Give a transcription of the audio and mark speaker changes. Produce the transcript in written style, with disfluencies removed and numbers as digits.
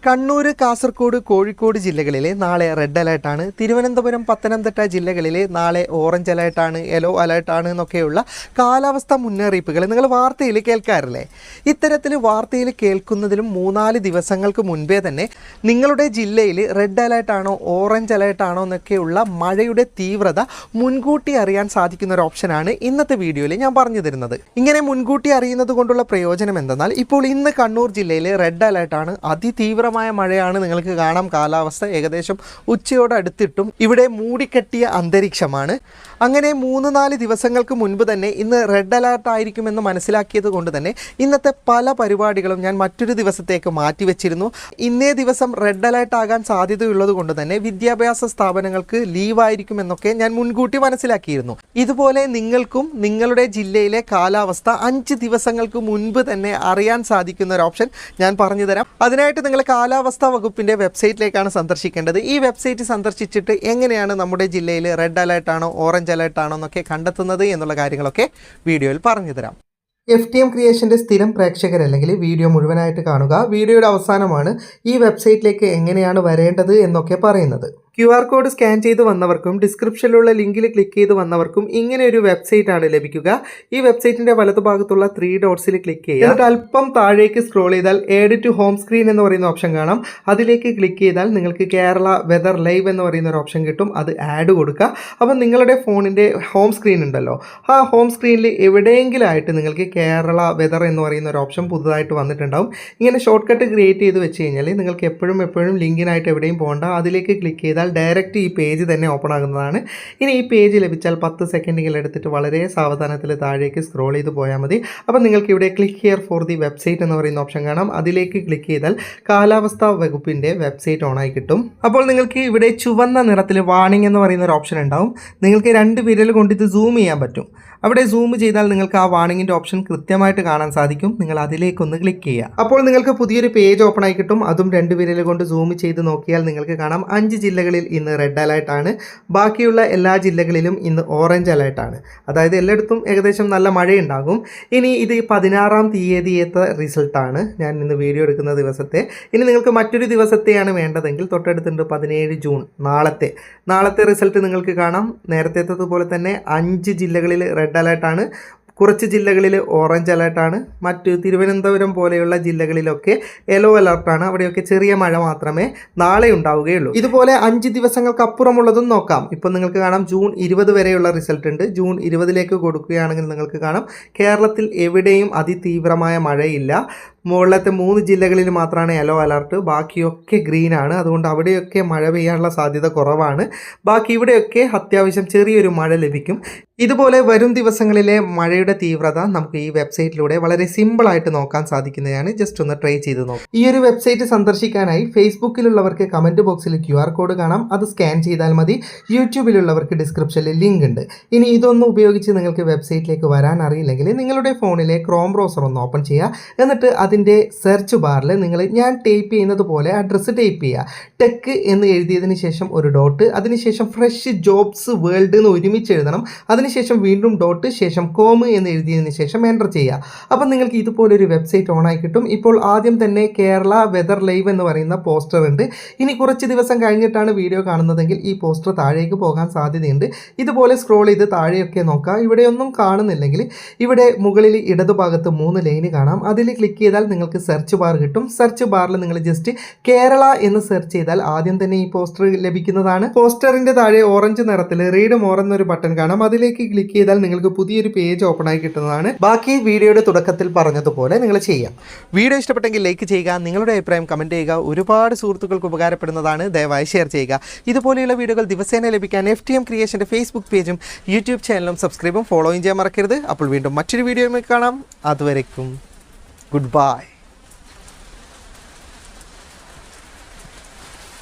Speaker 1: കണ്ണൂർ, കാസർഗോഡ്, കോഴിക്കോട് ജില്ലകളിലെ നാളെ റെഡ് അലേർട്ടാണ്. തിരുവനന്തപുരം, പത്തനംതിട്ട ജില്ലകളിലെ നാളെ ഓറഞ്ച് അലേർട്ടാണ്, യെല്ലോ അലേർട്ടാണ് എന്നൊക്കെയുള്ള കാലാവസ്ഥ മുന്നറിയിപ്പുകൾ നിങ്ങൾ വാർത്തയിൽ കേൾക്കാറില്ലേ? ഇത്തരത്തിൽ വാർത്തയിൽ കേൾക്കുന്നതിലും 3-4 ദിവസങ്ങൾക്ക് മുൻപേ തന്നെ നിങ്ങളുടെ ജില്ലയിൽ റെഡ് അലേർട്ടാണോ ഓറഞ്ച് അലേർട്ടാണോ എന്നൊക്കെയുള്ള മഴയുടെ തീവ്രത മുൻകൂട്ടി അറിയാൻ സാധിക്കുന്ന ഒരു ഓപ്ഷനാണ് ഇന്നത്തെ വീഡിയോയിൽ ഞാൻ പറഞ്ഞു തരുന്നത്. ഇങ്ങനെ മുൻകൂട്ടി അറിയുന്നത് കൊണ്ടുള്ള പ്രയോജനം എന്തെന്നാൽ, ഇപ്പോൾ ഇന്ന് കണ്ണൂർ ജില്ലയിൽ റെഡ് അലേർട്ടാണ്. അതിതീവ്രമായ മഴയാണ്. നിങ്ങൾക്ക് കാണാം കാലാവസ്ഥ ഏകദേശം ഉച്ചയോട് അടുത്തിട്ടും ഇവിടെ മൂടിക്കെട്ടിയ അന്തരീക്ഷമാണ്. അങ്ങനെ 3-4 ദിവസങ്ങൾക്ക് മുൻപ് തന്നെ ഇന്ന് റെഡ് അലേർട്ട് ആയിരിക്കുമെന്ന് മനസ്സിലാക്കിയത് കൊണ്ട് തന്നെ ഇന്നത്തെ പല പരിപാടികളും ഞാൻ മറ്റൊരു ദിവസത്തേക്ക് മാറ്റിവെച്ചിരുന്നു. ഇന്നേ ദിവസം റെഡ് അലേർട്ട് ആകാൻ സാധ്യതയുള്ളത് കൊണ്ട് തന്നെ വിദ്യാഭ്യാസ സ്ഥാപനങ്ങൾക്ക് ലീവായിരിക്കുമെന്നൊക്കെ ഞാൻ മുൻകൂട്ടി മനസ്സിലാക്കിയിരുന്നു. ഇതുപോലെ നിങ്ങൾക്കും നിങ്ങളുടെ ജില്ലയിലെ കാലാവസ്ഥ 5 ദിവസങ്ങൾക്ക് മുൻപ് തന്നെ അറിയാൻ സാധിക്കുന്ന ഒരു ഓപ്ഷൻ ഞാൻ പറഞ്ഞു തരാം. അതിനായിട്ട് നിങ്ങൾ കാലാവസ്ഥാ വകുപ്പിൻ്റെ വെബ്സൈറ്റിലേക്കാണ് സന്ദർശിക്കേണ്ടത്. ഈ വെബ്സൈറ്റ് സന്ദർശിച്ചിട്ട് എങ്ങനെയാണ് നമ്മുടെ ജില്ലയിൽ റെഡ് അലേർട്ട് ആണോ ഓറഞ്ച് അലേർട്ട് ആണോ എന്നൊക്കെ കണ്ടെത്തുന്നത് എന്നുള്ള കാര്യങ്ങളൊക്കെ വീഡിയോയിൽ പറഞ്ഞു തരാം. FTM ക്രിയേഷൻ്റെ സ്ഥിരം പ്രേക്ഷകരല്ലെങ്കിൽ വീഡിയോ മുഴുവനായിട്ട് കാണുക. വീഡിയോയുടെ അവസാനമാണ് ഈ വെബ്സൈറ്റിലേക്ക് എങ്ങനെയാണ് വരേണ്ടത് എന്നൊക്കെ പറയുന്നത്. QR കോഡ് സ്കാൻ ചെയ്ത് വന്നവർക്കും ഡിസ്ക്രിപ്ഷനിലുള്ള ലിങ്കിൽ ക്ലിക്ക് ചെയ്ത് വന്നവർക്കും ഇങ്ങനെ ഒരു വെബ്സൈറ്റ് ആണ് ലഭിക്കുക. ഈ വെബ്സൈറ്റിൻ്റെ വലതുഭാഗത്തുള്ള 3 ഡോട്ട്സിൽ ക്ലിക്ക് ചെയ്യുക. എന്നിട്ട് അല്പം താഴേക്ക് സ്ക്രോൾ ചെയ്താൽ ആഡ് ടു ഹോം സ്ക്രീൻ എന്ന് പറയുന്ന ഓപ്ഷൻ കാണാം. അതിലേക്ക് ക്ലിക്ക് ചെയ്താൽ നിങ്ങൾക്ക് കേരള വെതർ ലൈവ് എന്ന് പറയുന്ന ഒരു ഓപ്ഷൻ കിട്ടും. അത് ആഡ് കൊടുക്കുക. അപ്പം നിങ്ങളുടെ ഫോണിൻ്റെ ഹോം സ്ക്രീൻ ഉണ്ടല്ലോ, ആ ഹോം സ്ക്രീനിൽ എവിടെയെങ്കിലും ആയിട്ട് നിങ്ങൾക്ക് കേരള വെതർ എന്ന് പറയുന്ന ഒരു ഓപ്ഷൻ പുതുതായിട്ട് വന്നിട്ടുണ്ടാവും. ഇങ്ങനെ ഷോർട്ട് കട്ട് ക്രിയേറ്റ് ചെയ്ത് വെച്ച് കഴിഞ്ഞാൽ നിങ്ങൾക്ക് എപ്പോഴും ലിങ്കിനായിട്ട് എവിടെയും പോകണ്ട. അതിലേക്ക് ക്ലിക്ക് ചെയ്താൽ ഡയറക്റ്റ് ഈ പേജ് തന്നെ ഓപ്പൺ ആകുന്നതാണ്. ഇനി ഈ പേജ് ലഭിച്ചാൽ 10 സെക്കൻഡുകൾ എടുത്തിട്ട് വളരെ സാവധാനത്തിൽ താഴേക്ക് സ്ക്രോൾ ചെയ്ത് പോയാൽ മതി. അപ്പം നിങ്ങൾക്ക് ഇവിടെ click here for the website എന്ന് പറയുന്ന ഓപ്ഷൻ കാണാം. അതിലേക്ക് ക്ലിക്ക് ചെയ്താൽ കാലാവസ്ഥാ വകുപ്പിൻ്റെ വെബ്സൈറ്റ് ഓണായി കിട്ടും. അപ്പോൾ നിങ്ങൾക്ക് ഇവിടെ ചുവന്ന നിറത്തിൽ വാണിംഗ് എന്ന് പറയുന്ന ഒരു ഓപ്ഷൻ ഉണ്ടാവും. നിങ്ങൾക്ക് 2 വിരൽ കൊണ്ട് ഇത് സൂം ചെയ്യാൻ പറ്റും. അവിടെ സൂം ചെയ്താൽ നിങ്ങൾക്ക് ആ വാണിങ്ങിൻ്റെ ഓപ്ഷൻ കൃത്യമായിട്ട് കാണാൻ സാധിക്കും. നിങ്ങൾ അതിലേക്കൊന്ന് ക്ലിക്ക് ചെയ്യുക. അപ്പോൾ നിങ്ങൾക്ക് പുതിയൊരു പേജ് ഓപ്പൺ ആയി കിട്ടും. അതും 2 വിരൽ കൊണ്ട് സൂം ചെയ്ത് നോക്കിയാൽ നിങ്ങൾക്ക് കാണാം 5 ജില്ലകളിൽ ഇന്ന് റെഡ് അലേർട്ടാണ്. ബാക്കിയുള്ള എല്ലാ ജില്ലകളിലും ഇന്ന് ഓറഞ്ച് അലേർട്ടാണ്. അതായത് എല്ലായിടത്തും ഏകദേശം നല്ല മഴയുണ്ടാകും. ഇനി ഇത് 16-ാം തീയതിയത്തെ റിസൾട്ടാണ് ഞാൻ ഇന്ന് വീഡിയോ എടുക്കുന്ന ദിവസത്തെ. ഇനി നിങ്ങൾക്ക് മറ്റൊരു ദിവസത്തെയാണ് വേണ്ടതെങ്കിൽ തൊട്ടടുത്തുണ്ട് 17 ജൂൺ നാളത്തെ റിസൾട്ട് നിങ്ങൾക്ക് കാണാം. നേരത്തേത്തതുപോലെ തന്നെ 5 ജില്ലകളിൽ റെഡ് അലേർട്ടാണ്. കുറച്ച് ജില്ലകളിൽ ഓറഞ്ച് അലേർട്ടാണ്. മറ്റ് തിരുവനന്തപുരം പോലെയുള്ള ജില്ലകളിലൊക്കെ യെല്ലോ അലേർട്ടാണ്. അവിടെയൊക്കെ ചെറിയ മഴ മാത്രമേ നാളെ ഉണ്ടാവുകയുള്ളൂ. ഇതുപോലെ 5 ദിവസങ്ങൾക്ക് അപ്പുറമുള്ളതും നോക്കാം. ഇപ്പോൾ നിങ്ങൾക്ക് കാണാം ജൂൺ 20 വരെയുള്ള റിസൾട്ട് ഉണ്ട്. ജൂൺ 20ലേക്ക് കൊടുക്കുകയാണെങ്കിൽ നിങ്ങൾക്ക് കാണാം കേരളത്തിൽ എവിടെയും അതിതീവ്രമായ മഴയില്ല. മുകളിലത്തെ 3 ജില്ലകളിൽ മാത്രമാണ് യെല്ലോ അലർട്ട്. ബാക്കിയൊക്കെ ഗ്രീനാണ്. അതുകൊണ്ട് അവിടെയൊക്കെ മഴ പെയ്യാനുള്ള സാധ്യത കുറവാണ്. ബാക്കി ഇവിടെയൊക്കെ അത്യാവശ്യം ചെറിയൊരു മഴ ലഭിക്കും. ഇതുപോലെ വരും ദിവസങ്ങളിലെ മഴയുടെ തീവ്രത നമുക്ക് ഈ വെബ്സൈറ്റിലൂടെ വളരെ സിമ്പിളായിട്ട് നോക്കാൻ സാധിക്കുന്നതാണ്. ജസ്റ്റ് ഒന്ന് ട്രൈ ചെയ്ത് നോക്കാം. ഈ ഒരു വെബ്സൈറ്റ് സന്ദർശിക്കാനായി ഫേസ്ബുക്കിലുള്ളവർക്ക് കമൻറ്റ് ബോക്സിൽ QR കോഡ് കാണാം. അത് സ്കാൻ ചെയ്താൽ മതി. യൂട്യൂബിലുള്ളവർക്ക് ഡിസ്ക്രിപ്ഷനിൽ ലിങ്ക് ഉണ്ട്. ഇനി ഇതൊന്നും ഉപയോഗിച്ച് നിങ്ങൾക്ക് വെബ്സൈറ്റിലേക്ക് വരാൻ അറിയില്ലെങ്കിൽ നിങ്ങളുടെ ഫോണിലെ ക്രോം ബ്രൗസർ ഒന്ന് ഓപ്പൺ ചെയ്യുക. എന്നിട്ട് അതിൻ്റെ സെർച്ച് ബാറിൽ നിങ്ങൾ ഞാൻ ടൈപ്പ് ചെയ്യുന്നത് പോലെ അഡ്രസ്സ് ടൈപ്പ് ചെയ്യുക. ടെക് എന്ന് എഴുതിയതിന് ശേഷം ഒരു ഡോട്ട്, അതിനുശേഷം ഫ്രഷ് ജോബ്സ് വേൾഡ് എന്ന് ഒരുമിച്ച് എഴുതണം. അതിനുശേഷം വീണ്ടും ഡോട്ട്, ശേഷം കോം എന്ന് എഴുതിയതിന് ശേഷം എൻ്റർ ചെയ്യുക. അപ്പം നിങ്ങൾക്ക് ഇതുപോലൊരു വെബ്സൈറ്റ് ഓണായി കിട്ടും. ഇപ്പോൾ ആദ്യം തന്നെ കേരള വെതർ ലൈവ് എന്ന് പറയുന്ന പോസ്റ്റർ ഉണ്ട്. ഇനി കുറച്ച് ദിവസം കഴിഞ്ഞിട്ടാണ് വീഡിയോ കാണുന്നതെങ്കിൽ ഈ പോസ്റ്റർ താഴേക്ക് പോകാൻ സാധ്യതയുണ്ട്. ഇതുപോലെ സ്ക്രോൾ ചെയ്ത് താഴെയൊക്കെ നോക്കുക. ഇവിടെയൊന്നും കാണുന്നില്ലെങ്കിൽ ഇവിടെ മുകളിൽ ഇടതുഭാഗത്ത് 3 ലൈന് കാണാം. അതിൽ ക്ലിക്ക് ചെയ്താൽ നിങ്ങൾക്ക് സെർച്ച് ബാർ കിട്ടും. സെർച്ച് ബാറിൽ നിങ്ങൾ ജസ്റ്റ് കേരള എന്ന് സെർച്ച് ചെയ്താൽ ആദ്യം തന്നെ ഈ പോസ്റ്റർ ലഭിക്കുന്നതാണ്. പോസ്റ്ററിൻ്റെ താഴെ ഓറഞ്ച് നിറത്തിൽ റീഡ് മോർ എന്നൊരു ബട്ടൺ കാണാം. അതിലേക്ക് ക്ലിക്ക് ചെയ്താൽ നിങ്ങൾക്ക് പുതിയൊരു പേജ് ഓപ്പൺ ആയി കിട്ടുന്നതാണ്. ബാക്കി വീഡിയോയുടെ തുടക്കത്തിൽ പറഞ്ഞതുപോലെ നിങ്ങൾ ചെയ്യാം. വീഡിയോ ഇഷ്ടപ്പെട്ടെങ്കിൽ ലൈക്ക് ചെയ്യുക. നിങ്ങളുടെ അഭിപ്രായം കമൻറ്റ് ചെയ്യുക. ഒരുപാട് സുഹൃത്തുക്കൾക്ക് ഉപകാരപ്പെടുന്നതാണ്. ദയവായി ഷെയർ ചെയ്യുക. ഇതുപോലെയുള്ള വീഡിയോകൾ ദിവസേന ലഭിക്കാൻ FTM ക്രിയേഷൻ്റെ ഫേസ്ബുക്ക് പേജും യൂട്യൂബ് ചാനലും സബ്സ്ക്രൈബും ഫോളോയും ചെയ്യാൻ മറക്കരുത്. അപ്പോൾ വീണ്ടും മറ്റൊരു വീഡിയോയുമായി കാണാം. അതുവരേക്കും ഗുഡ് ബൈ.